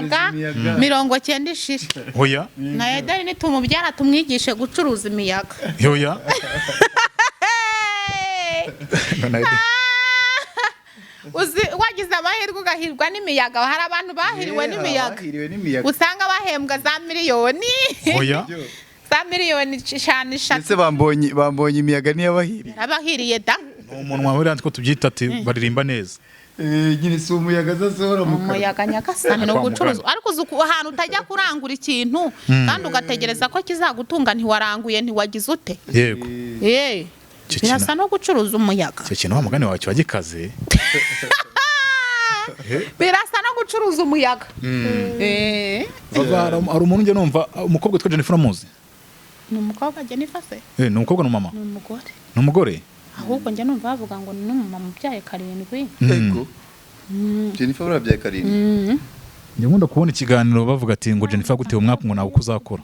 imiyaga 90 ishira Oya na Edari nitumubyara tumwigishe gucuruza imiyaga Oya uzi wagize amahirwe ugahirwa n'imiyaga hari abantu bahiriwe n'imiyaga usanga bahembwa za miliyoni Oya za miliyoni 5 ese bambonye imiyaga niyo bahiriye abahiriye da umuntu wawe rantiko tubyita ati baririmba neza nyine si umuyaga zasohora mu umuyaga nyagasani no gucuruza ariko uzi ahantu utajya kurangura ikintu kandi ugategereza ko kizagutunga ntiwaranguye ntiwagize ute yego birasa no gucuruza umuyaga cyo kintu wa mugani wawe cyagikaze birasa no gucuruza umuyaga hari umuntu nje numva umukobwa twa Jennifer muzi ni umukobwa Jennifer se ni umukobwa no mama ni umugore ahubwo nje numva bavuga ngo ni umumama ubyaye 7 yego Jennifer urabyaye 7 njye nkunda kubona ikiganiro bavuga ati ngo Jennifer guteye umwaka ngo nawe kuzakora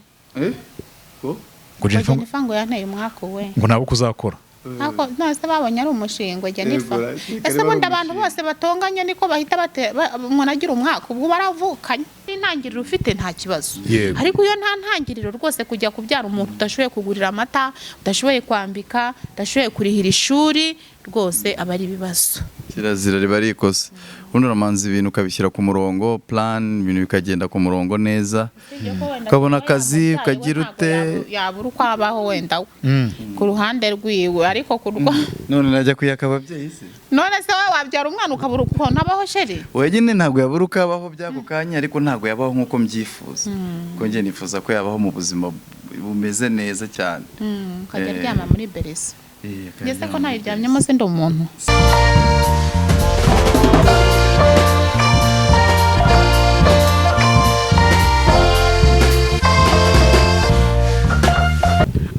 ngo Jennifer ngo yanteye umwaka we ngo nawe kuzakora ako nase babonye ari umushingo Jennifer ese bundi abantu bose batonganye niko bahita umuntu agira umwaka ubwo baravukanye intangiriro ufite nta kibazo ariko iyo nta ntangiriro rwose kujya kubyara umuntu udashoboye kugurira amata udashoboye kwambika udashoboye kurihira ishuri rwose aba ari ibibazo kirazira riba ari ikosa ubundi uramanza ibintu ukabishyira ku murongo plan ibintu bikagenda ku murongo neza ukabona akazi ukagira ute yabura uko abaho wenda ku ruhande rwiwe ariko none najya kuyaka ababyeyi se none se wowe wabyara umwana ukabura uko nabaho sheri wenyine ntabwo yabura uko abaho byako kanya ariko ntabwo yabaho nk'uko mbyifuza kuko njye nifuza ko yabaho mu buzima bumeze neza cyane ukajya aryama muri beresi ngeze ko ntayiryamyemo se ndi umuntu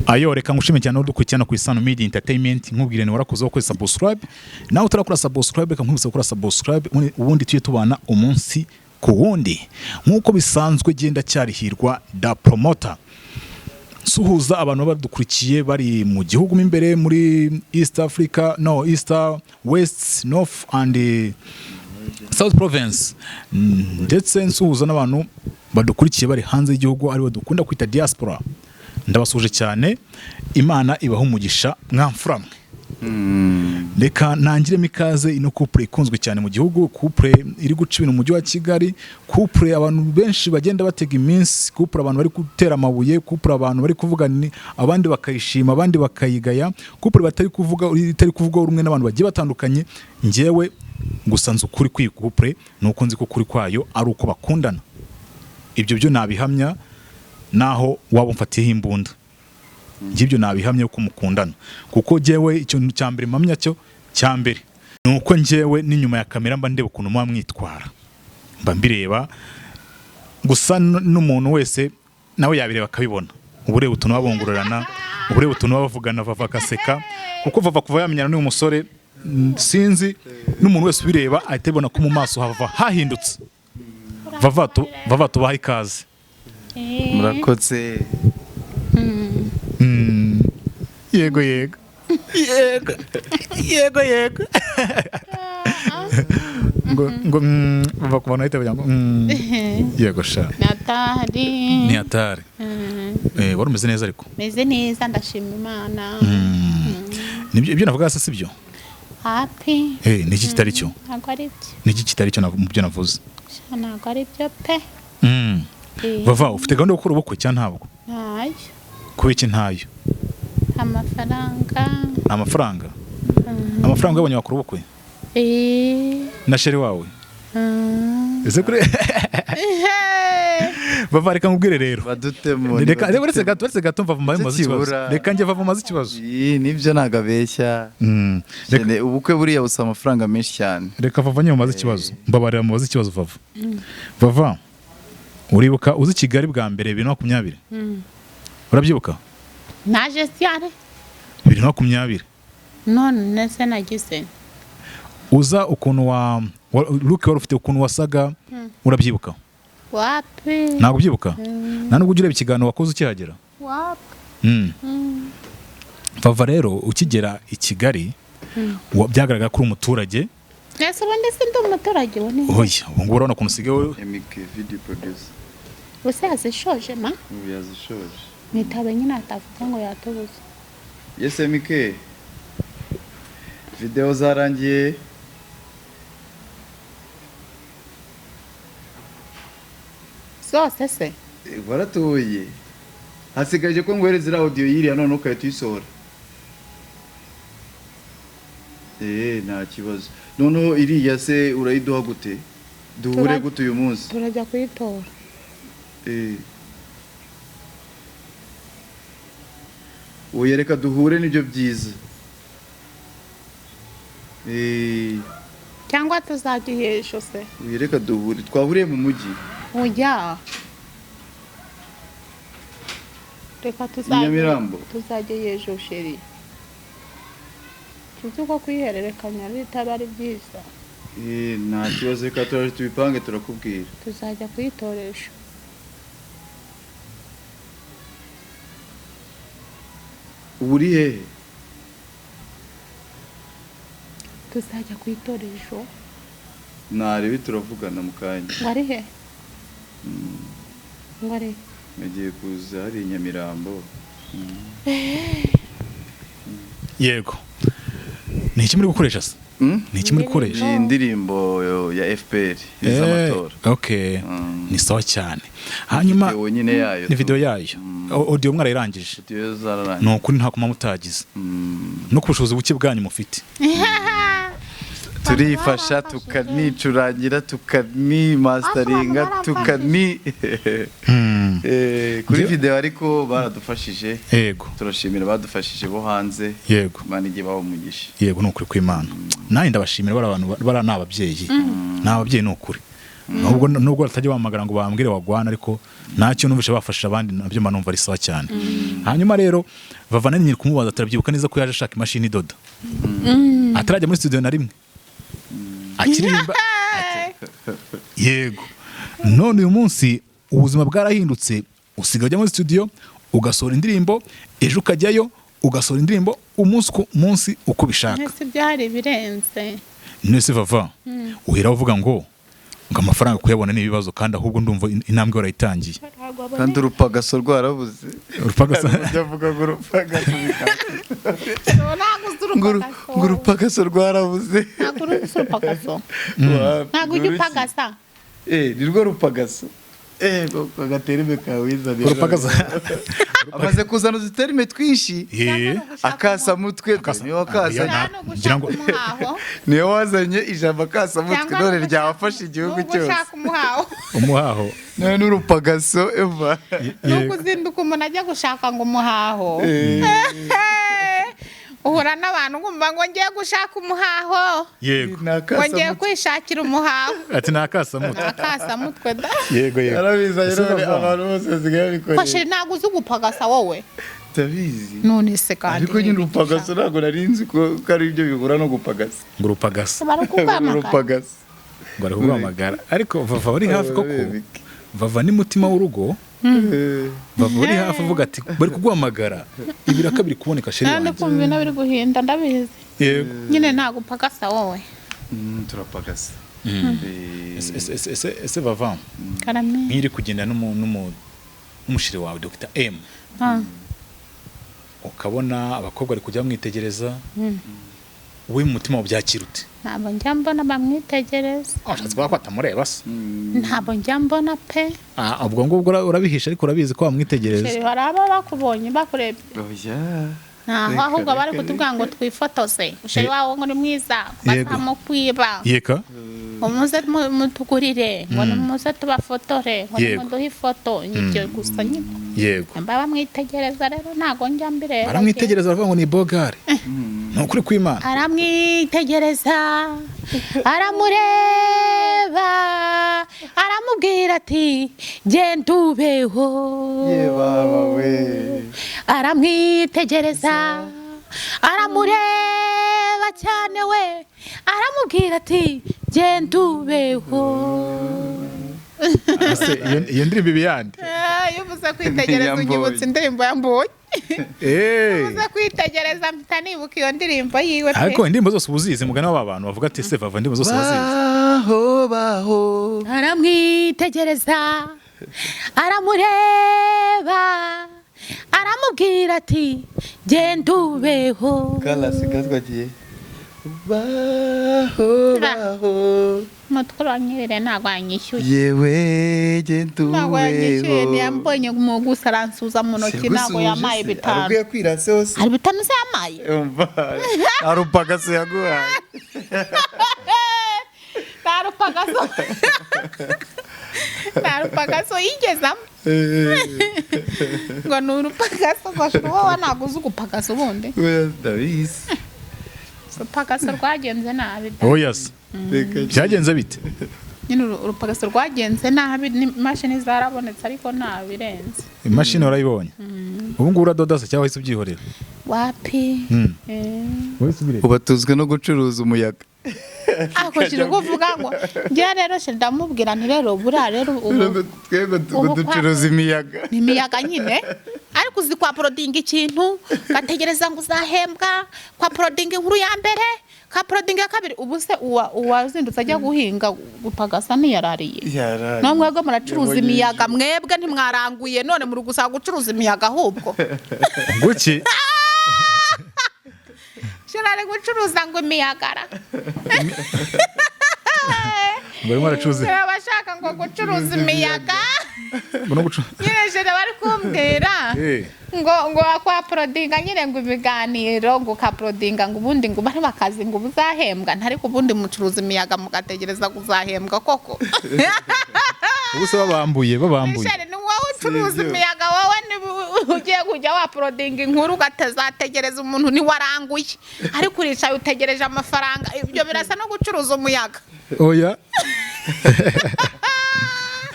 ayo reka ngushime cyane udukurikirana ku Isano Media Entertainment nkubwire ni warakoze ko subscribe nawe utarakora subscribe reka nkwibutsa gukora subscribe ubundi tuye tubana umunsi ku wundi nkuko bisanzwe genda cyarihirwa da promoter suhuza abantu badukurikiye bari mu gihugu imbere muri East Africa East West North and South Province ndetse nsuhuza n'abantu badukurikiye bari hanze y'igihugu ari dukunda kwita diaspora ndabasuje cyane Imana ibaho umugisha mwamfuramwe reka nangire mikaze ino couple ikunzwe cyane mu gihugu couple iri guca ibintu mu mujyi wa Kigali couple abantu benshi bagenda batega iminsi couple abantu bari gutera amabuye couple abantu bari kuvuga abandi bakayishima abandi bakayigaya couple batari kuvuga rumwe n'abantu bagiye batandukanye ngewe gusanza ukuri kwi couple nuko nzi ko kuri kwayo ari uko bakundana ibyo byo nabihamya naho waba umfatiyeho imbunda ngibyo nabihamye uko mukundana kuko jewe ikintu cyambere mpamya cyo cyambere nuko ngewe n'inyuma ya kamera mba ndeba ukuntu mwitwara mba mbireba gusa n'umuntu wese nawe yabireba akabibona uburebe utuntu babongorerana uburebe utuntu bavugana Vava kaseka kuko Vava kuva yamenyana n'uyu musore sinzi n'umuntu wese ubireba ahita abona ko mu maso hava hahindutse Vava tubaha ikaze murakotse yego ngo Vava kubana ahita bajya ngo yego sha ni atari wari umeze neza ariko meze neza ndashima Imana ibyo navuga se sibyo happy niki kitari cyo ntago ari byo niki kitari cyo mu byo navuze ntago ari byo pe Vava ufite gahunda yo gukora ubukwe cyangwa ntabwo ntayo kuba iki ntayo amafaranga amafaranga y'abanya bakora ubukwe na sheri wawe ese kure Vava reka nkubwire rero reka uretse gato mva maze ikibazo reka njye Vava maze ikibazo nibyo ntago abeshya ubukwe buriya busa amafaranga menshi cyane reka Vava nyine maze ikibazo mbabarira maze ikibazo Vava uribuka uzi Kigali bwa mbere 2020 urabyibuka naje cyane 2020 none se nagize uza ukuntu Luke wari ufite ukuntu wasaga urabyibuka wapi ntabwo byibuka nta nubwo ureba ikiganiro wakoze ukihagera wapi Vava rero ukigera i Kigali byagaragara ko uri umuturage ese ubundi sindi umuturage we ni oya ubu ngubu urabona ukuntu usigaye wowe MK video producer gusa yazishoje ma ubu yazishoje nitabe nyine atavuga ngo yatubuze yes MK video zarangiye zose se baratuye hasigaje ko ngwereza audio yiriya none ukahita uyisohora nta kibazo noneho iriya se urayiduha gute duhure gute uyu munsi turajya kuyitora uyereka duhure nibyo byiza cyangwa tuzajya ihesho se uyereka duhure twahuriye mu mujyi ujya reka Nyamirambo tuzajya ihesho sheri tuzi ko kuyihererekanya bitaba ari byiza nta kibazo reka turaje tubipange turakubwira tuzajya kuyitoresha uri hehe tuzajya kuyitoresha narebe turavugana mu kanya ngo ari he ngo ari nagiye kuza hari Nyamirambo yego ni iki muri gukoresha se ni iki muri gukoresha indirimbo ya FPR y'amatora okay ni sawa cyane hanyuma video nyine yayo ni video yayo audio mwarayirangije video zararangiye no kuri nta kuma mutagize no kubushobozi buke bwanyu mufite turifasha tukanicurangira tukanimasteringa tukani kuri video ariko baradufashije yego turashimira badufashije bo hanze yego Imana igiye baho umugisha yego no kuri kw'Imana naye ndabashimira bari abantu bara nababyeyi nababyeyi no kuri nubwo batajya bamagara ngo bambwire wagwana ariko ntacyo numvishe bafasha abandi nabyo manumva ari sawa cyane hanyuma rero Vava nyiri kumubaza turabyibuka neza ko yaje ashaka imashini idoda atarajya muri studio na rimwe akiririmba yego none uyu munsi ubuzima bwarahindutse usigaye ujya muri studio ugasohora indirimbo ejo ukajyayo ugasohora indirimbo umunsi ku munsi uko bishaka ese byari birenze nese Vava uhera uvuga ngo amafaranga kuyabona ni ibibazo kandi ahubwo ndumva intambwe warayitangiye kandi urupagaso rwarabuze urupagaso ndavuga ngo urupagaso ngo urupagaso rwarabuze ntabwo ujya upagasa ni rwo rupagaso agaterime kawe wizanira urupagaso amaze kuzana uduterime twinshi akasamutwe niyo wakazanye niyo wazanye ijambo akasamutwe none ryawafashe igihugu cyose umuhaho none n'urupagaso eva nuko uzinduka umuntu ajya gushaka ngo umuhaho uhura n'abantu ngumva ngo ngiye gushaka umuhaho yego ngo ngiye kwishakira umuhaho ati nakasamutwe da yego yarabizanye none abantu bose basigaye babikoresha fashe ntabwo uzi gupagasa wowe tabizi none se kandi ariko nyine urupagaso ntabwo narinzi ko ari ibyo bihura no gupagasa ngo urupagasa urupagasa ngo ari kuguhamagara ariko Vava uri hafi koko Vava ni mutima w'urugo Vava uri hafi avuga ati bari kuguhamagara ibiraka biri kuboneka sheri wanjye kumva ibintu biri guhinda ndabizi yego nyine ntabwo upagasa wowe turapagasa ese Vava nk'iri kugenda n'umushiri wawe Dr M ukabona abakobwa ari kujya bamwitegereza we mu mutima wabyakira ute ntabwo njya mbona bamwitegereza ashatse kuba kwatamureba se ntabwo njya mbona pe ubwo ngubwo urabihisha ariko urabizi ko bamwitegereza hari aba bakubonye bakurebye oya ahubwo bari kutubwira ngo twifotoze usheri wawe ngo ni mwiza batamukwiba yeka umuze mutugurire ngo muze tubafotore ngo muduhe ifoto ibyo gusa nyine yego mba bamwitegereza rero ntago njya mbireba baramwitegereza bavuga ngo ni bogare ni ukuri kw'Imana aramwitegereza aramureba aramubwira ati genda ubeho aramwitegereza aramureba cyane we aramubwira ati genda ubeho iyo ndirimbo ibi yandi iyo uvuze kwitegereza unyibutsa indirimbo ya Mbonyi uze kwitegereza mpita nibuka iyo ndirimbo yiwe pe. ariko indirimbo zose ubuzizi mugani w'aba bantu bavuga ati se Vava indirimbo zose bazizi. baho aramwitegereza aramureba aramubwira ati genda ubeho. karasika twagiye baho mutwe wa Nyerere ntabwo yanyishyuye. yewe genda ntabwo yanyishyuye ubeho ntiyambonye mu gusa aransuza mu ntoki ntabwo yamaye bitanu. arubwiye kwirase hose hari bitanu se yamaye. arupagase yaguhaye ntarupagaso yigezamo ngo ni urupagaso wowe ntabwo uzi ugupagasa ubundi. ndabizi urupagaso rwagenze nabi. oya se byagenze bite? nyine urupagaso rwagenze nabi n'imashini zarabonetse ariko ntabirenze. imashini warayibonye? ubu ngubu uradoda se cyangwa wahise ubyihorera? wapi uba tuzwi no gucuruza umuyaga. akoshije kuvuga ngo njye rero se ndamubwira nti rero buriya rero twego ducuruza imiyaga. ni imiyaga nyine ariko uzi kwa porodinga ikintu gategereza ngo uzahembwa kwa porodinga inkuru ya mbere ka porodinga ya kabiri. ubu se uwazindutse ajya guhinga gupagasa ntiyarariye. no mwebwe muracuruza imiyaga mwebwe ntimwaranguye none muri gusaba gucuruza imiyaga ahubwo nguki shirare gucuruza ngo imiyagara barimo baracuruza abashaka ngo gucuruza imiyaga no gucuruza nyine jere bari kumbwira ngo kwa porodinga nyine ngo ibiganiro ngo ka porodinga ngo ubundi ngo bari bakazi ngo buzahembwa ntari ku bundi mucuruza imiyaga mugategereza kuzahembwa koko. ubu se babambuye ni wowe ucuruza imiyaga wowe ugiye kujya wa porodinga inkuru ugategereza umuntu ntiwaranguye ariko uricaye utegereje amafaranga. ibyo birasa no gucuruza umuyaga. oya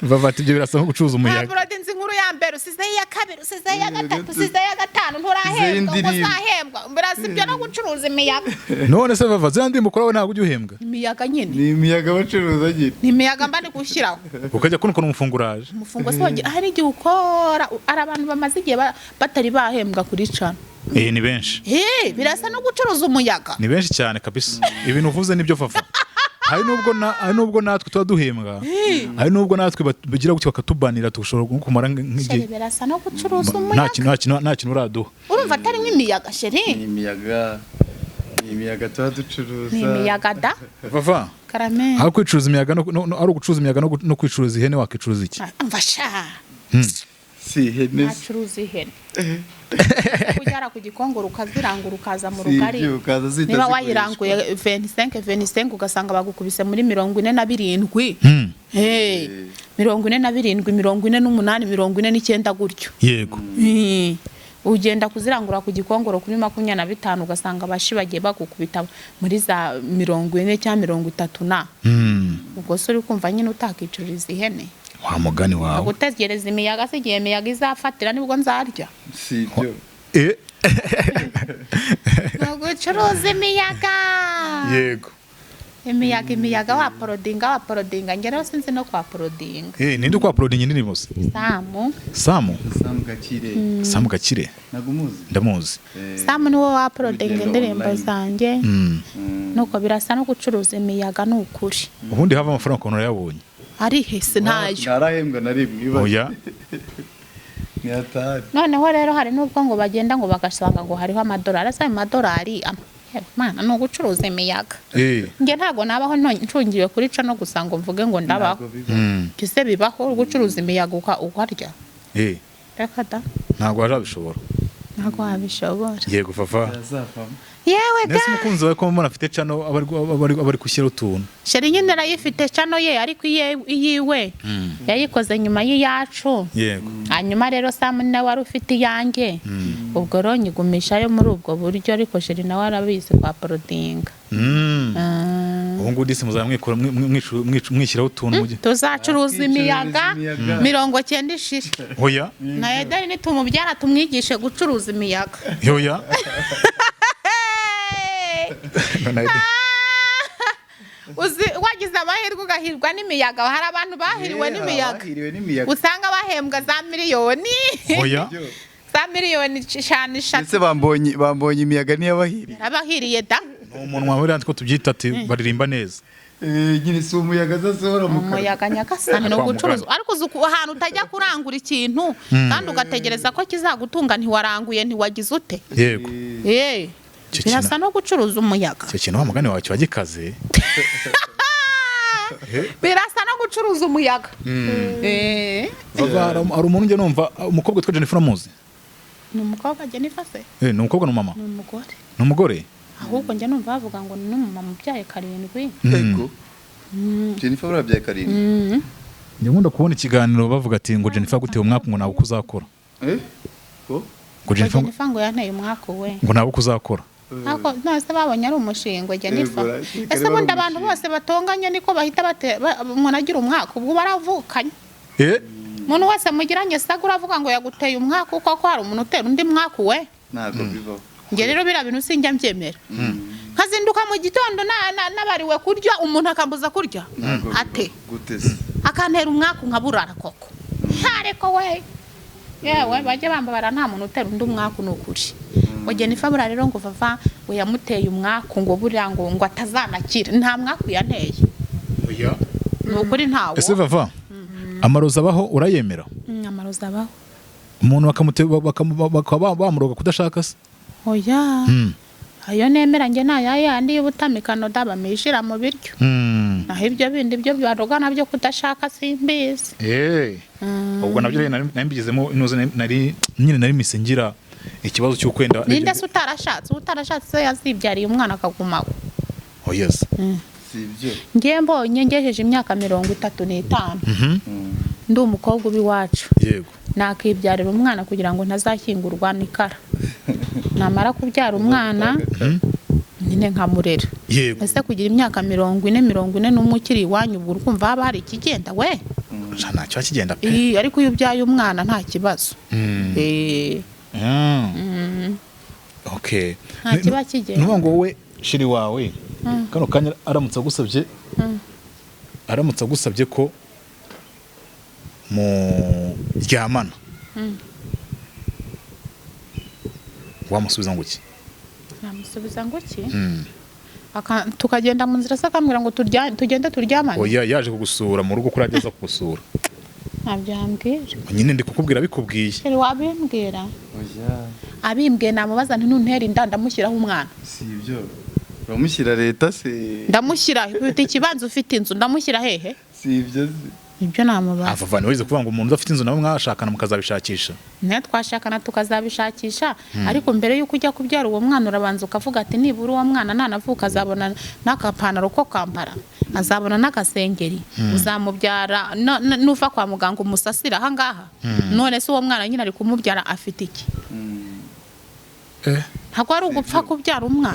Vava ati ibyo birasa nko gucuruza umuyaga. porodinga inkuru ya mbere usize iya kabiri usize iya gatatu usize iya gatanu nturahembwa ngo uzahembwa. birasa ibyo no gucuruza imiyaga. none se Vava ziriya ndirimbo ukora wowe ntabwo ujya uhembwa? imiyaga nyine ni imiyaga bacuruza nyine. ni imiyaga mba ndi gushyiraho ukajya kunukora umufunguraje. umufungo se hari igihe ukora ari abantu bamaze igihe batari bahembwa kuri cana. ni benshi. birasa no gucuruza umuyaga. ni benshi cyane kabisa. ibintu uvuze nibyo Vava. hari nubwo natwe tuba duhembwa, hari nubwo natwe bagira gutyo bakatubanira tushobora kumara nk'igihe. birasa no gucuruza umuyaga. nta kintu uraduha. urumva atari nk'imiyaga sheri. ni imiyaga tuba ducuruza. ni imiyaga da Vava karame. aho kwicuruza imiyaga ari ugucuruza imiyaga no kwicuruza ihene wakicuruza iki? mva sha si ihene acuruza ihene kujyara ku gikongoro ukazirangura ukaza mu rugari. niba wayiranguye 25 ugasanga bagukubise muri 47 47 48 49 gutyo. yego ugenda kuzirangura ku gikongoro kuri 25 ugasanga abashi bagiye bagukubita muri za 40 cyangwa 30 na ubwo se uri kumva nyine utakicuriza ihene. wa mugani wawe gutegereza imiyaga se igihe imiyaga izafatira nibwo nzarya. si byo gucuruza imiyaga. yego imiyaga wa porodinga ngero sinzi no kwa porodinga. ninde kwa porodinga indirimbo se? Samu Gakire ndamuzi. Samu ni wowe wa porodinga indirimbo zanjye. nuko birasa no gucuruza imiyaga ni ukuri. ubundi hava amafaranga ukuntu yabonye ari hese ntayo. narahembwa na rimwe. oya noneho rero hari n'ubwo ngo bagenda ngo bagasanga ngo hariho amadolari. asa amadolari mana no gucuruza imiyaga. nge ntago nabaho ncungiwe kuri ca no gusa ngo mvuge ngo ndabaho. kise bibaho gucuruza imiyaga ukarya. reka da ntago wabishobora. yego Vava yewe ga nese umukunzi wawe ko mbona afite cano abari kushyira utuntu. sheri nyine arayifite cano ye ariko iyiwe yayikoze nyuma y'iyacu. yego hanyuma rero Samu nawe wari ufite iyanjye. ubwo rero nyigumishayo muri ubwo buryo ariko sheri nawe arabizi kwa porodinga. ubu ngubu disi muzaba mwishyiraho utuntu. tuzacuruza imiyaga 90 ishira. oya na Edari nitumubyara tumwigishe gucuruza imiyaga. oya wagize amahirwe ugahirwa n'imiyaga. hari abantu bahiriwe n'imiyaga usanga bahembwa za miliyoni. oya za miliyoni 5 ndetse bambonye imiyaga niyabahiriye abahiriye da umuntu wawe rantiko tubyita ati baririmba neza nyine si umuyaga zasohora mu umuyaga nyagasani no gucuruza ariko ahantu utajya kurangura ikintu kandi ugategereza ko kizagutunga ntiwaranguye ntiwagize ute yego birasa no gucuruza umuyaga cyo kintu wa mugani wawe cyagikaze birasa no gucuruza umuyaga hari umuntu njye numva umukobwa witwa Jennifer amuzi ni umukobwa Jennifer se ni umukobwa n'umama ni umugore ahubwo njye numva bavuga ngo ni n'umumama ubyaye 7 yego Jennifer urabyaye 7 njye nkunda kubona ikiganiro bavuga ati ngo Jennifer guteye umwaka ngo nawe ukuzakora ngo Jennifer ngo yanteye umwaka we ngo nawe ukuzakora ako nase babonye ari umushingo Jennifer ese bundi abantu bose batonganye niko bahita umuntu agira umwaka ubwo baravukanye umuntu wese mugiranye sagura avuga ngo yaguteye umwaka uko ko hari umuntu utera undi mwaka we ntabwo bibaho nge rero bira bintu sinjya mbyemera nkazinduka mu gitondo nabariwe kurya umuntu akambuza kurya ate gutese akantera umwaka nkaburara koko ariko we yewe bajye bambabara nta muntu utera undi umwaka n'ukuri ngo Jennifer bura rero ngo vava we yamuteye umwaka ngo burya ngo atazanakira nta mwaka yanteye oya n'ukuri ntawo ese vava amaroza abaho urayemera amaroza abaho umuntu bakaba bamuroga kudashaka se oya ayo nemera nge yandi y'ubutamikano dabamishira mu biryo naho ibyo bindi byo baroga nabyo kudashaka simbizi ubwo nabyo nambigezemo nari nyine nari misengira ikibazo cyo kwenda ninde se utarashatse yazibyariye umwana akagumaho yes sibyo nge mbonye ngejeje imyaka 35 ndi umukobwa ubiwacu yego nakibyarira umwana kugira ngo ntazashyingurwa n'ikara namara kubyara umwana nyine nkamurera yego ese kugira imyaka 40 n'umukiri iwanyu ubwo urumva haba hari ikigenda we nta cyo kigenda pe ariko iyo ubyaye umwana nta kibazo okay nta kiba kigenda nuba ngo wowe shiri wawe kano kanya aramutse agusabye ko mu ryamana wamusubiza ngo iki namusubiza ngo iki tukagenda mu nzira sakambwira ngo tugende turyamane oya yaje kugusura mu rugo kurageza kugusura nabyambwira nyine ndi kukubwira bikubwiye sheri wabimbwira abimbwiye namubaza nti nuntera inda ndamushyiraho umwana sibyo uramushyira leta se ndamushyira ufite ikibanza ufite inzu ndamushyira hehe sibyo ibyo namubaza avavana wize kuvuga ngo umuntu udafite inzu nawe mwashakana mukazabishakisha ne twashakana tukazabishakisha ariko mbere yuko ujya kubyara uwo mwana urabanza ukavuga ati nibura uwo mwana nanavuka azabona n'akapantaro ko kwambara azabona n'agasengeri uzamubyara nuva kwa muganga umusasira aha ngaha none se uwo mwana nyine ari kumubyara afite iki ntabwo ari ugupfa kubyara umwana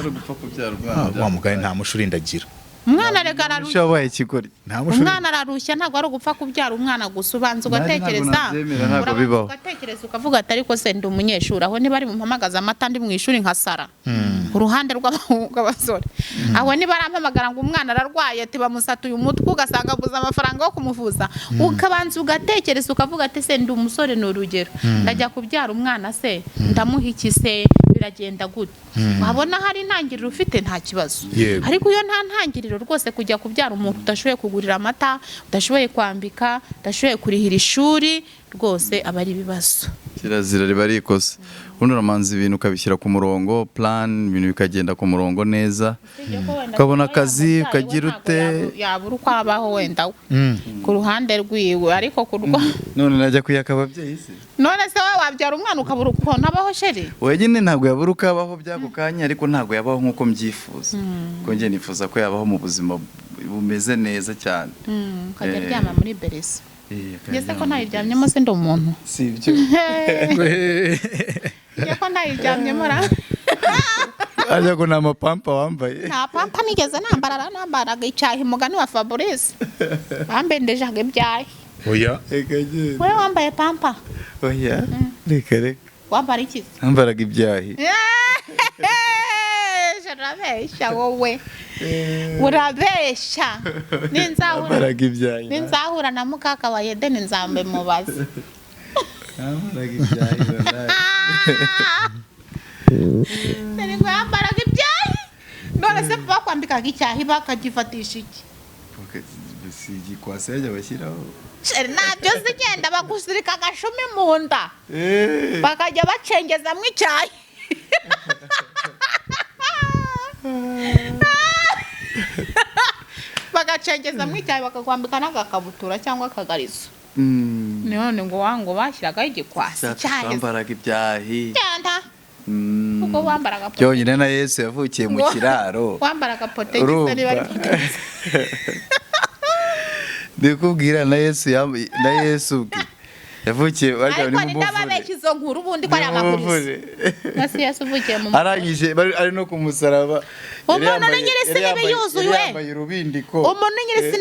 wa mugari nta mushuri ndagira umwana regararushya wabaye ikigori umwana ararushya ntabwo ari ugupfa kubyara umwana gusa ubanza ugatekereza ukavuga ati ariko se ndi umunyeshuri aho niba ari mumpamagaza amata ndi mu ishuri nkasara uruhande rw'abasore aho niba arampamagara ngo umwana ararwaye ati bamusatuye umutwe ugasanga abuze amafaranga yo kumuvuza ukabanza ugatekereza ukavuga ati se ndi umusore ni urugero ndajya kubyara umwana se ndamuha iki se biragenda gute wabona hari intangiriro ufite nta kibazo ariko iyo nta ntangiriro rwose kujya kubyara umuntu udashoboye kugurira amata udashoboye kwambika udashoboye kurihira ishuri rwose aba ari ibibazo kirazira riba ari ikosa ubundi uramanza ibintu ukabishyira ku murongo plan ibintu bikagenda ku murongo neza ukabona akazi ukagira ute yabura uko abaho wenda ku ruhande rwiwe ariko none najya kuyaka ababyeyi se none se wowe wabyara umwana ukabura ukuntu abaho sheri wenyine ntabwo yabura uko abaho by'ako kanya ariko ntabwo yabaho nk'uko mbyifuza kuko njye nifuza ko yabaho mu buzima bumeze neza cyane ukajya aryama muri beresi ngeze ko ntayiryamyemo se ndi umuntu si ibyo ko ntayiryamyemo ajya ko nta mapampa wambaye nta pampa nigeze nambaraga icyahi mugani wa Fabrice bambendejaga ibyahi oya wowe wambaye pampa oya reka wambara iki nambaraga ibyahi urabeshya wowe urabeshya ninzahura na mukaka wa Edeni nzambe mubaza nambaraga ibyahi Nari ngo yambaraga ibyahi none se bakwambikaga icyahi bakagifatisha iki si igikwasi yajya bashyiraho nabyo zigenda bagusirika agashumi mu nda bakajya bacengezamo icyayi bagacengezamo icyayi bakakwambika n'agakabutura cyangwa akagarizo none ngo wango bashyiragaho igikwasi cyaheze bambaraga ibyahi cyanda kuko wambaraga pote byonyine na Yesu yavukiye mu kiraro wambaraga pote gisa niba ari pote ndikubwira na Yesu yavukiye ariko ni ndababeshya izo nkuru ubundi ko ari amakuru nasi Yesu uvukiye mu arangije ari no ku musaraba umuntu nyirisi n'ibiyuzuye yambaye urubindiko umuntu nyirisi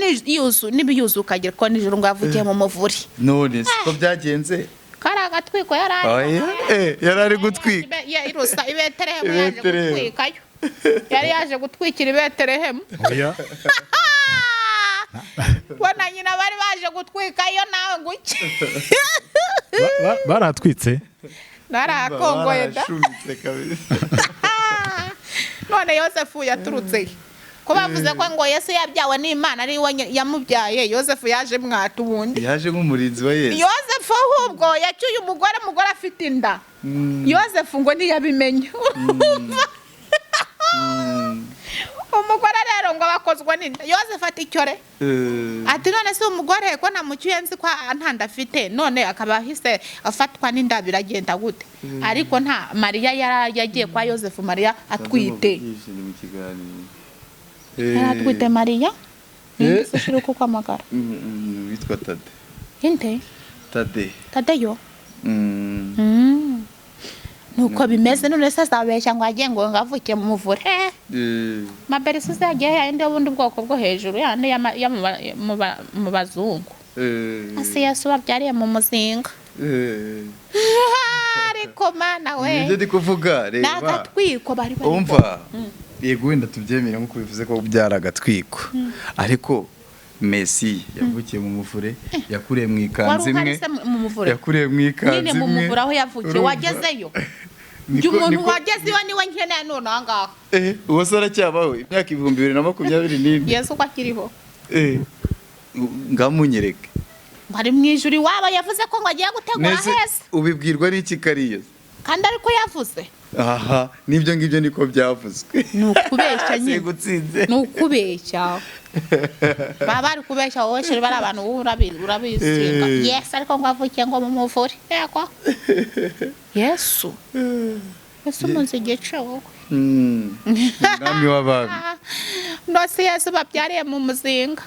n'ibiyuzu ukagira ko nijoro ngo yavukiye mu muvuri none siko byagenze karaga twiko yarari gutwika irusa ibeterehemu yaje gutwikayo yari yaje gutwikira ibeterehemu wana nyina bari baje gutwikayo nawe nguki baratwitse narakongoye da none Yosefu yaturutse ko bavuze ko ngo Yesu yabyawe n'Imana ari we yamubyaye Yosefu yaje mwata ubundi yaje nk'umurinzi wa Yesu Yosefu ahubwo yacyuye umugore afite inda Yosefu ngo ntiyabimenye umugore rero ngo bakozwe n'inda Yosefu ati icyore ati none se umugore ko namucyuye nzi ko ntanda afite none akaba ahise afatwa n'inda biragenda gute ariko nta Mariya yagiye kwa Yosefu Mariya atwite atwite Mariya nise shiro kuko amagara witwa Tade inte Tadeyo nuko bimeze none se azabeshya ngo agiye ngo ngavukiye mu muvure maberisi zagiye yandi ubundi bwoko bwo hejuru yandi mu bazungu ase Yesu babyariye mu muzinga ariko mana we nibyo ndi kuvuga reba nagatwiko bari umva yego wenda tubyemera nko bivuze ko byara agatwiko ariko Messi yavukiye mu muvure yakuriye mu ikanzu imwe yakuriye mu ikanzu imwe mu muvure aho yavukiye wagezeyo umuntu wagezeyo niwe nkeneye none ahangaha uwo se aracyabaho imyaka 2024 Yesu ko akiriho ngamunyereke bari mu ijuru waba yavuze ko ngo agiye gutegura heza ubibwirwa n'iki kariye kandi ariko yavuze aha nibyo ngibyo niko byavuzwe nukubeshya nyine gutsinze nukubeshya baba bari kubeshya wowe shiri bari abantu urabisinga Yes ariko ngo avukiye ngo mu muvure yako Yesu munsi gice wowe mwami w'abantu ndose Yesu babyariye mu muzinga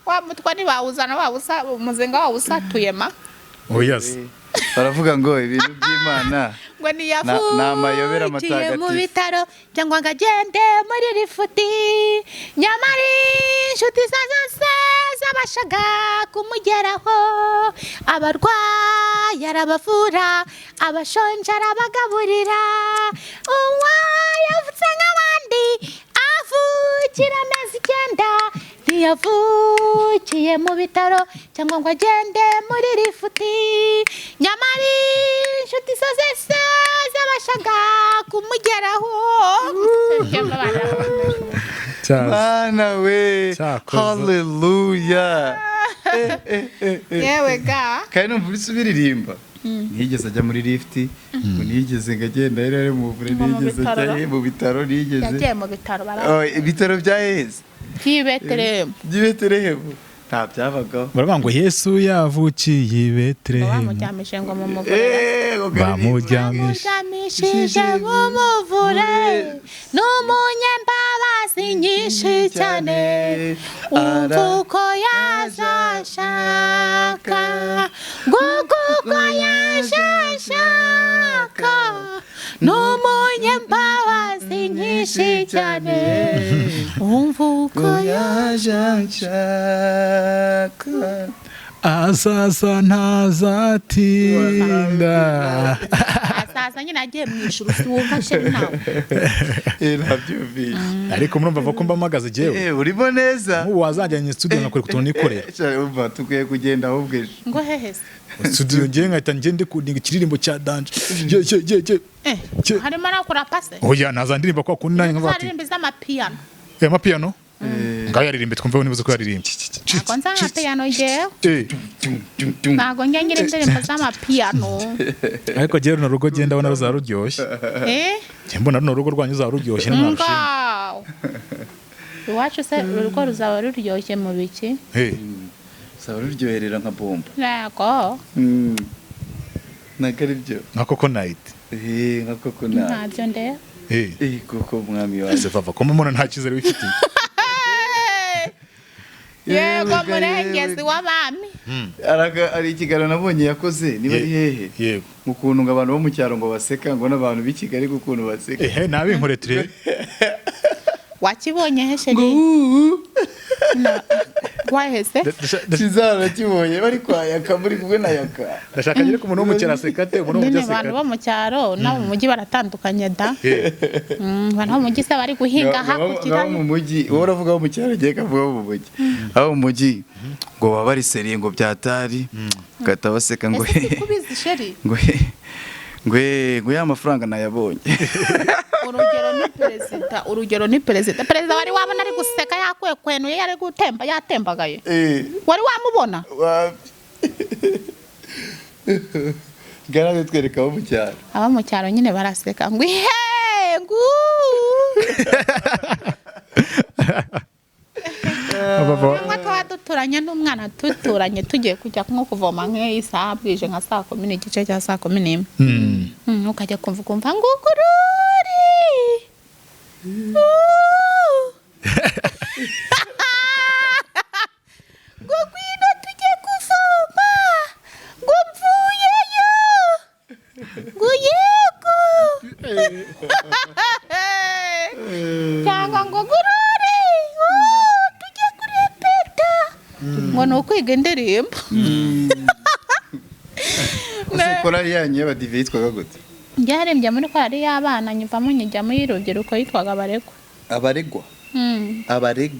wa mutwa ni bawuzana bawusa umuzinga wawusatuye ma yes baravuga ngo ibintu by'Imana ngo namayobera matagatifu mu bitaro cyangwa ngagende muri rifuti nyamari inshuti zose zabashaga kumugeraho abarwayi arabavura abashonje arabagaburira uwa yavutse nk'abandi avukira amezi 9 ntiyavukiye mu bitaro cyangwa ngo agende muri rifuti nyamari inshuti zose zabashaga kumugeraho Bana we haleluya yewe ga kandi numva bisubiririmba nigeze ajya muri lifti ngo nigeze ngagenda rero mu buvure nigeze ajya mu bitaro nigeze yagiye mu bitaro ibitaro bya Yesu by'Ibetelehemu nta byabagaho baravuga ngo Yesu yavukiye i Betelehemu bamuryamishije ngo mu muvure bamuryamishije mu muvure n'umunyembabazi nyinshi cyane umva uko yazashaka nguko yazashaka n'umunyembabazi nyinshi cyane umva uko yazashaka azaza ntazatinda araza nyine agiye mu ijuru wumva sheri nawe nabyumvise ariko murumva ko mbamagaze jewe urimo neza ubu wazajyanye studio nakore kutuntu nikorera umva tukwiye kugenda ahubwo ejo ngo hehese studio ngiye nkahita ngende kudinga ikiririmbo cya danje harimo nakora pase oya naza ndirimba kwa kundi nanjye nkabati zaririmba z'amapiyano amapiyano ngaho yaririmbe twumve nibuze ko yaririmbye ntabwo nzi amapiyano jewe ntabwo njya ngira indirimbo z'amapiyano ariko jewe runo rugo genda abona ruzaruryoshye njye mbona runo rugo rwanyu uzaruryoshye ngaho iwacu se urugo ruzaba ruryoshye mu biki uzaba ruryoherera nka bombo yego ntabwo ari byo nka coconut nka coconut ntabyo ndeba kuko mwami wawe ese vava ko mumona nta cyizere wifitiye yego murengezi w'abami ari ikiganiro nabonye yakoze niba ari hehe yego ukuntu ngo abantu bo mu cyaro ngo baseka ngo n'abantu b'i Kigali ukuntu baseka nabinkore turebe wakibonye he sheri waheze kizara kibonye bari kwayaka muri kumwe na yaka ndashaka nyine ko umuntu wo mu cyaro aseka ate umuntu wo mu cyaro abantu bo mu cyaro n'abo mu mujyi baratandukanye da abantu bo mu mujyi se bari guhinga hakurya mu mujyi wowe uravuga mu cyaro giye kavuga mu mujyi aho mu mujyi ngo baba bari seriye ngo byatari gata baseka ngo kubizi sheri ngo ya mafaranga nayabonye urugero ni perezida wari wabona ari guseka yakwekwenuye yari gutemba yatembagaye wari wamubona garaze twereka abo mu cyaro nyine baraseka ngo ihengu cyangwa tuba duturanye n'umwana duturanye tugiye kujya nko kuvoma nk'isaha bwije nka 10:00 n'igice cya 10:00 ukajya kumva ngo gururi ngo gwino tujye kuvoma ngo mvuyeyo ngo yego cyangwa ngo gururi tujye kurepeta ngo ni ukwiga indirimbo korali yanyu y'abadive yitwaga gute byarembye muri korali y'abana nyivamo nyijya muri rubyiruko yitwaga abaregwa ubu bari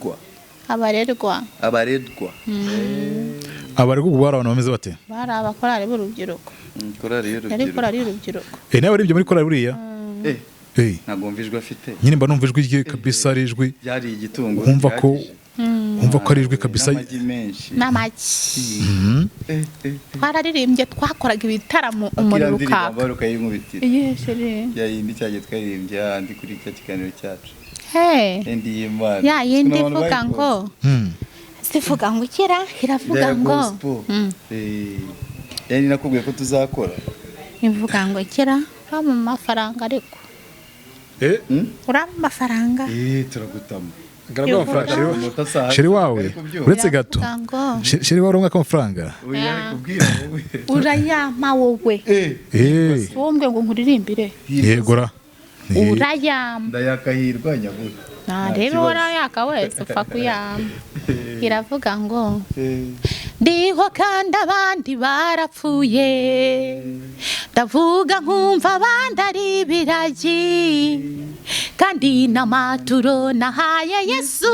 abantu bameze bate bari abakorali b'urubyiruko korali y'urubyiruko nawe waririmbye muri korali buriya ntabwo wumva ijwi afite nyine mba numva ijwi rye kabisa ari ijwi ryari igitungo wumva ko ari ijwi kabisa n'amagi twararirimbye twakoraga ibitaramo umuriro ukaka yayindi cyagiye twaririmbye ahandi kuri cya kiganiro cyacu ya yindi ivuga ngo sivuga ngo ikira iravuga ngo yani nakubwiye ko tuzakora ivuga ngo ikira mu mafaranga ariko urama amafaranga turagutama sheri wawe uretse gato sheri wawe urumva ko amafaranga urayama wowe wowe ngo nkuririmbire yegora urayama ndayakahirwa nyabura rero urayaka wese upfa kuyama iravuga ngo ndiho kandi abandi barapfuye ndavuga nkumva abandi ari ibiragi kandi n'amaturo nahaye Yesu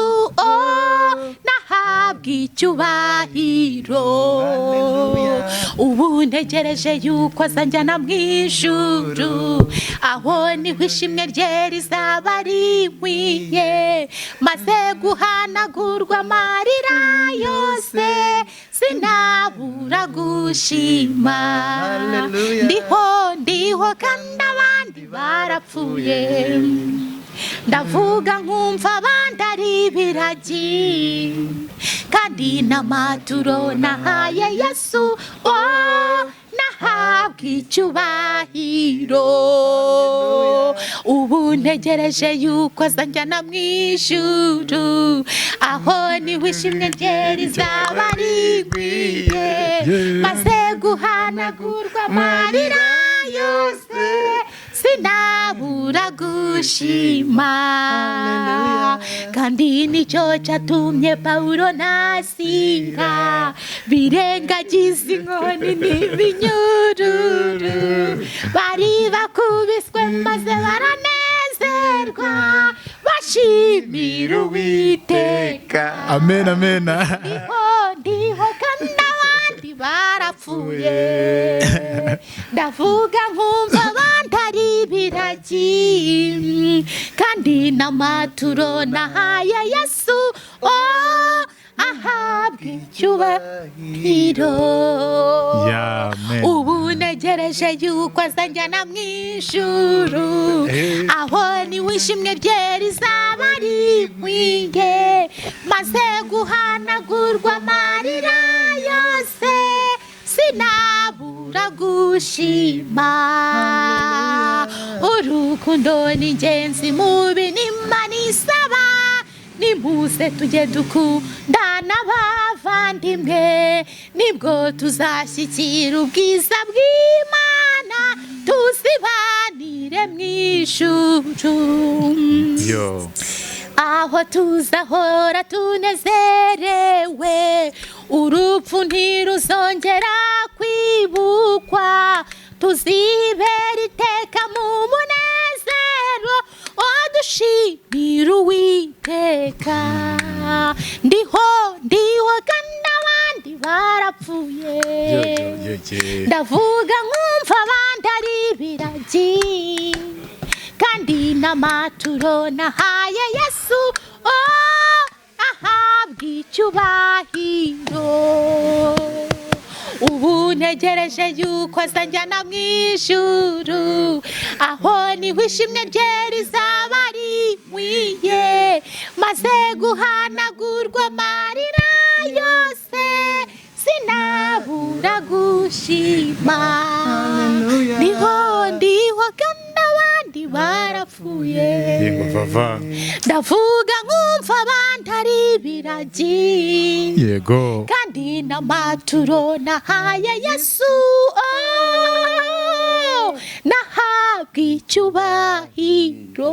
nahabwa icyubahiro ubu ntegereje yuko azanjyana mu ijuru aho niho ishimwe rye rizaba rinkwiye maze guhanagurwa amarira yose sinabura gushima ndiho kandi abandi barapfuye ndavuga nkumva abandi ari ibiragi kandi n'amaturo nahaye Yesu nahabwa icyubahiro ubu ntegereje yuko azanjyana mu ijuru aho niho ishimwe rye rizaba rigwiye maze guhanagurwa amarira yose sinabura gushima kandi nicyo cyatumye Pawulo na Sila birengagiza inkoni n'iminyururu bari bakubiswe maze baranezerwa bashimira Uwiteka. Amen, amen. Ndiho kandi abandi barapfuye ndavuga nkumva abandi ari ibiragi kandi n'amaturo nahaye Yesu ahabwa icyubahiro. Ubu ntegereje yuko azanjyana mu ijuru aho niwe ishimwe rye rizaba rinkwiye maze guhanagurwa amarira yose sinabura gushima. Urukundo ni ingenzi mu binimana isaba nimuze tujye dukundana bavandimwe nibwo tuzashyikira ubwiza bw'Imana tuzibanire mu ijuru aho tuzahora tunezerewe urupfu ntiruzongera kwibukwa tuzibera iteka mu munezero dushimira Uwiteka. Ndiho kandi abandi barapfuye ndavuga nkumva abandi ari ibiragi kandi n'amaturo nahaye Yesu ahabwa icyubahiro. Ubu ntegereje yuko azanjyana mu ijuru aho niho ishimwe rye rizaba rinkwiye maze guhanagurwa amarira yose sinabura gushima. Ndiho kandi abandi barapfuye ndavuga nkumva abandi ari ibiragi kandi n'amaturo nahaye Yesu nahabwa icyubahiro.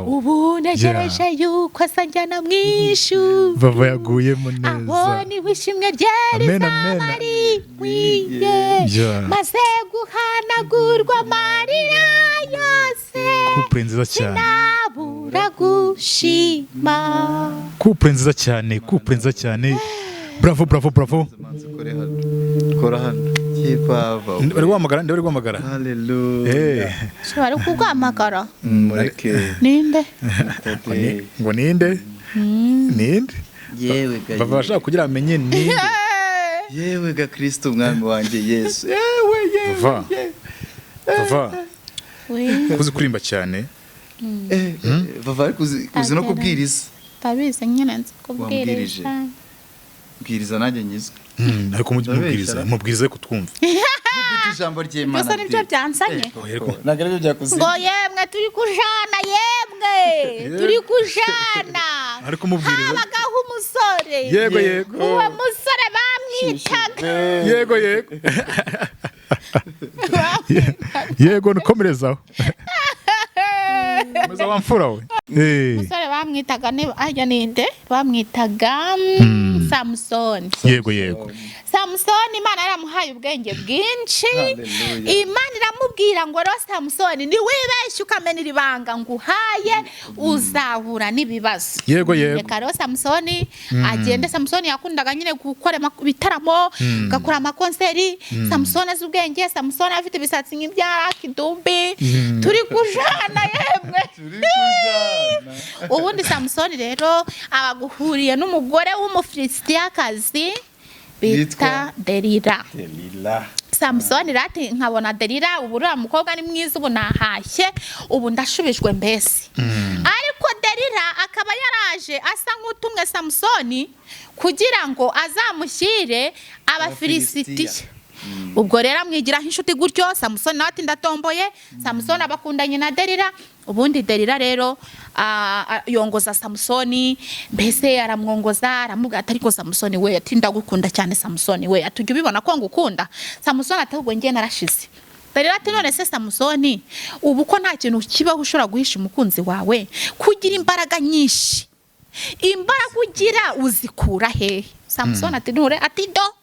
Ubu ntegereje yuko azanjyana mu ijuru Vava yaguyemo neza aho niho ishimwe rye rizaba rinkwiye maze guhanagurwa amarira yose sinabura gushima. Couple nziza cyane, couple nziza cyane. Bravo, bravo, bravo. Kora hano. Kipava. Bari guhamagara. Hallelujah. Bari kuguhamagara. Mureke. Ninde? Ngo ninde? Ninde? Yewe ga. Bava bashaka kugira amenye ninde. Yewe ga Kristo umwami wanjye Yesu. Vava. Kuzi kurimba cyane. Vava kuzi no kubwiriza. Tabize nyine nzi kubwiriza. Bwiriza nanjye nyizwe. Ariko mubwiriza ko twumva. Ijambo ry'Imana. Gusa nibyo byansanye. Nagaragaje byakuze. Ngo yemwe turi kujana yemwe. Turi kujana. Ariko mubwiriza. Habagaho umusore. Yego. Uwo musore bamwitaga. Yego. Yego nukomerezaho. Meza wamfura we. Musore bamwitaga ninde? Bamwitaga Samson. Yego. Samson Imana yaramuhaye ubwenge bwinshi. Imana iramubwira ngo ro Samson ni wibeshye ukamena ibanga nguhaye uzahura n'ibibazo. Yego. Reka ro Samson agende. Samson yakundaga nyine gukora ibitaramo, gakora amakonseri. Samson azi ubwenge, Samson afite ibisatsi nk'ibya Kidumbi. Turi kujana yemwe. Ubundi Samson rero abaguhuriye n'umugore w'umufilisitiyakazi bita Delila. Samson rati nkabona Delila ubu uriya mukobwa ni mwiza ubu nahashye ubu ndashubijwe mbese. Ariko Delila akaba yaraje asa nk'utumwe Samson kugira ngo azamushyire abafilisitiya. Ubwo rero amwigiraho inshuti gutyo. Samson nawe ati ndatomboye. Samson abakundanye na Delila. Ubundi Delila rero yongoza Samson, mbese aramwongoza aramubwira ati ariko Samson we ati ndagukunda cyane Samson we atujye ubibona ko ngukunda. Samson atahubwo ngiye narashize Dalila ati none se Samusoni ubu ko nta kintu kibaho ushobora guhisha umukunzi wawe kugira imbaraga nyinshi, imbaraga ugira uzikura hehe? Samusoni ati nure ati do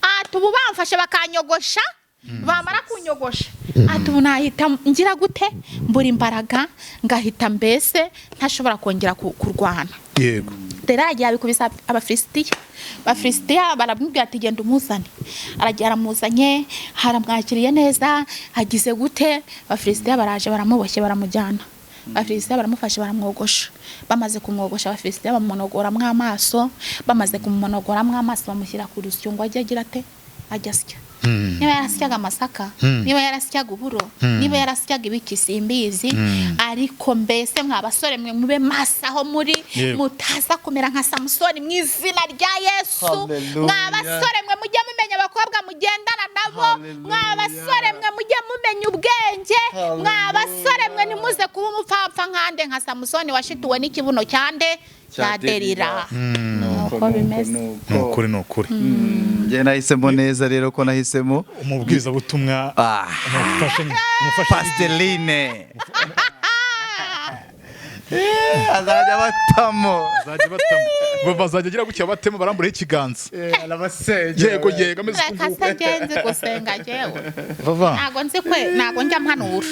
ati ubu bamfashe bakanyogosha, bamara kunyogosha ati ubu nahita ngira gute mbura imbaraga ngahita mbese ntashobora kongera kurwana. Yego. Dalila yagiye abikubisa Abafilisitiya baramubwira ati genda umuzane. Aragiye aramuzanye, haramwakiriye neza, hagize gute, Abafilisitiya baraje baramuboshye baramujyana. Abafilisitiya baramufashe baramwogosha. Bamaze kumwogosha Abafilisitiya bamunogoramwe amaso, bamaze kumunogoramwe amaso bamushyira ku rusyo ngo ajye agira ate ajya asya. Niba yarasyaga amasaka, niba yarasyaga uburo, niba yarasyaga ibiki simbizi, ariko mbese mwabasore mwe mube masaho muri mutaza kumera nka Samusoni mu izina rya Yesu. Mwabasore mwe mujye mumenya abakobwa mugendana nabo, mwabasore mwe mujye mumenya ubwenge, mwabasore mwe nimuze kuba umupfapfa nkande nka Samusoni washituwe n'ikibuno cyande cya Delila. Nuko bimeze. Nukuri. Njye nahisemo neza rero ko nahisemo umubwiriza butumwa umufashe Pasteline. Azajya batamo. Bazajya agira gutya batemo barambura ikiganza. Arabasenge. Yego ameze kasagenze gusenga jewe. Vava. Nago nzi kwe nago njya mpanura.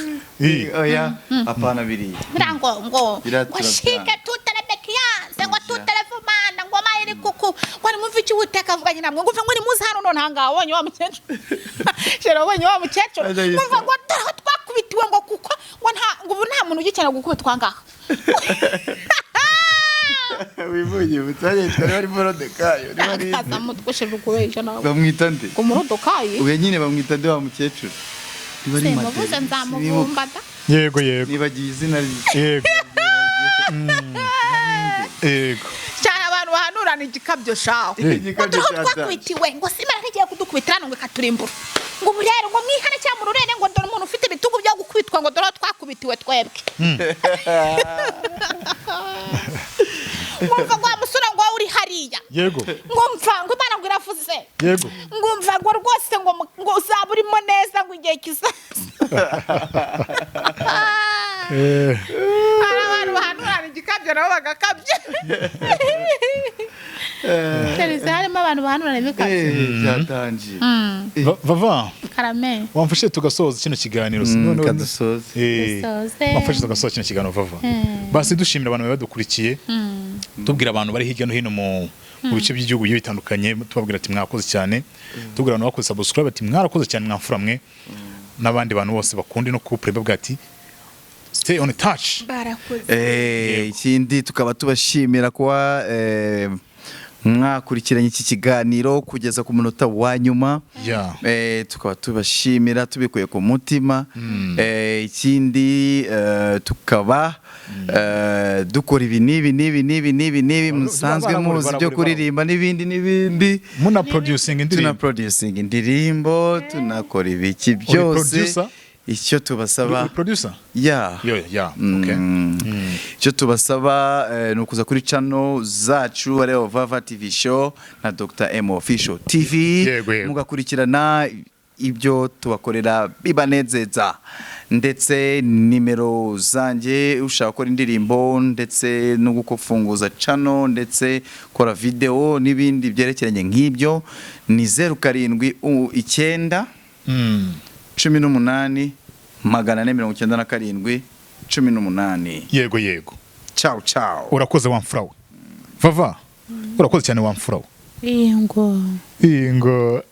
Oya apana biri. Ngo shike tutelebekiyanse ngo tutelefumana ngo mayiri kuku kwani muviki uteka avuganye namwe ngo mve muzi hano none hanga wabonye wa mukecuru. Shero wabonye wa mukecuru. Mva ngo twakubitiwe ngo kuko ngo ubu nta muntu ugikena gukubitwa ngaha. Wibonye butanye twari bari Morodekayo ni bari akaza mutweshe rukubeje nawe bamwita nde ku Morodekayo uye nyine bamwita nde wa mukecuru ni bari Mate muvuze nzamubumbata yego nibagiye izina yego cyane abantu bahanurana igikabyo shaho twakwitiwe ngo simara ntigiye kudukubitira ngo katurimbura ngo burere ngo mwihane cya mu rurene ngo dore umuntu ufite ibitugu byo gukubitwa ngo dore twakubitiwe twebwe. Ngumva ngo amusura ngo uri hariya yego ngumva ngo Imana ngo iravuze yego ngumva ngo rwose ngo uzaba urimo neza ngo igihe kizaza. Abantu bahanurana igikabyo nabo bagakabye. Harimo abantu bahanurana ibikabyo byatanje. Vava karame wamfashe tugasoza kino kiganiro none kadusoze wamfashe tugasoza kino kiganiro Vava basi dushimira abantu badukurikiye tubwira abantu bari hirya no hino mu bice by'igihugu bitandukanye tubabwira ati mwakoze cyane tubwira abantu bakoze subscribe ati mwarakoze cyane mwamfuramwe n'abandi bantu bose bakundi no couple babwira ati stay on touch barakoze. Ikindi tukaba tubashimira kwa mwakurikiranye iki kiganiro kugeza ku munota wa nyuma. Tukaba tubashimira tubikuye ku mutima. Ikindi tukaba dukora ibi nibi musanzwe muzi byo kuririmba n'ibindi muna producing indirimbo tunakora ibiki byose. Icyo tubasaba producer okay. Icyo tubasaba nukuza kuri channel zacu ariyo Vava TV show na Dr. M Official TV mugakurikirana ibyo tubakorera bibanezeza, ndetse nimero zanjye ushaka gukora indirimbo ndetse no gufunguza channel ndetse kora video n'ibindi byerekeranye nk'ibyo ni 07 18 497 18. Yego ciao urakoze wamfura we Vava urakoze cyane wamfura we ingo